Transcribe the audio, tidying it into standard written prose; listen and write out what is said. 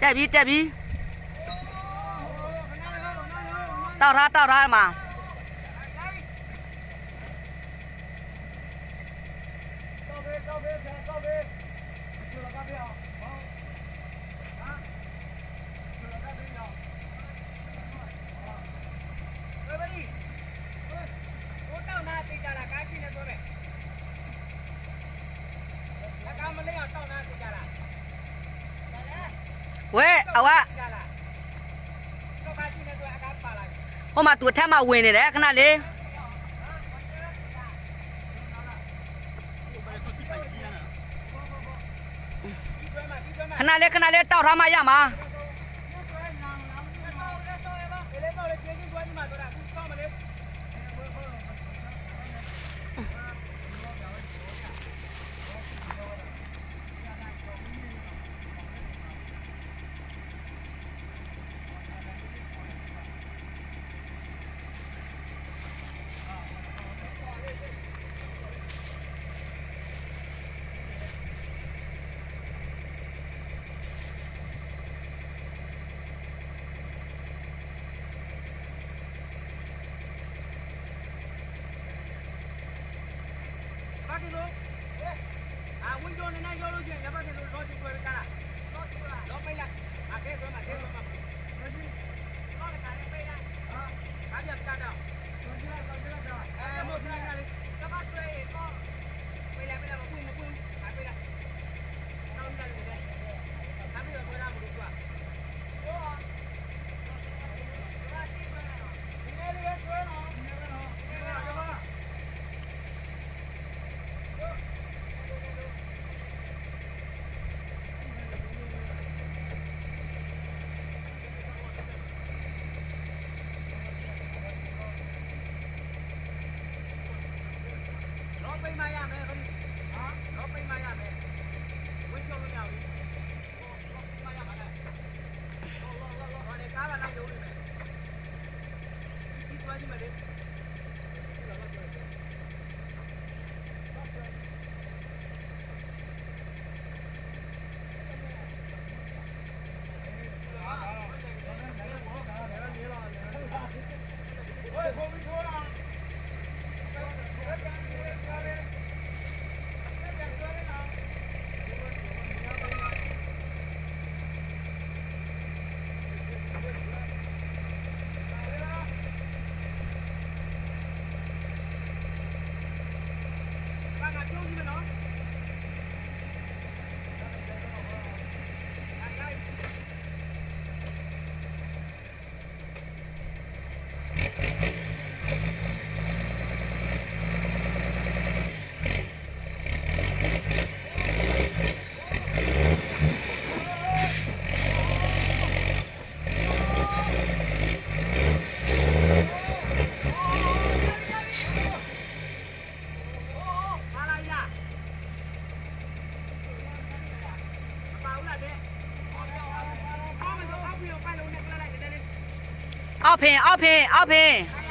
တက်ပြီတောက်ထားမှာဝဲအဝဟိုမှာသူ့ထက်မှဝင်နေတယ်ခဏလေးခဏလေးတောက်ထားမှရမှာဝင်ကြနေနိုင်ရောလို့ချင်းရပါတယ်လို့တော့ဒီကွယ်ကလာတော့ပိတ်လိုက်အကဲတော့မှတော့မှတော့တခါလေးပိတ်လိုက်ဟာပြပြတော့မို့ဒီကလေးတော့ဆွဲတော့ပိတ်လိုက်မပွင့်ပိတ်လိုက်တော့တယ်လေဒါပြီးတော့ခေါ်ရမှာလို့ကွာပိတ်မရမယ်ခင်ဗျာတော့ပိတ်မရမယ်ဝင်းချုံလို့ရပြီပိတ်မရမှာလေဟောလေကားကလိုက်လို့နေမယ်ဒီသွားကြည့်မယ်လေအောက်ဖင်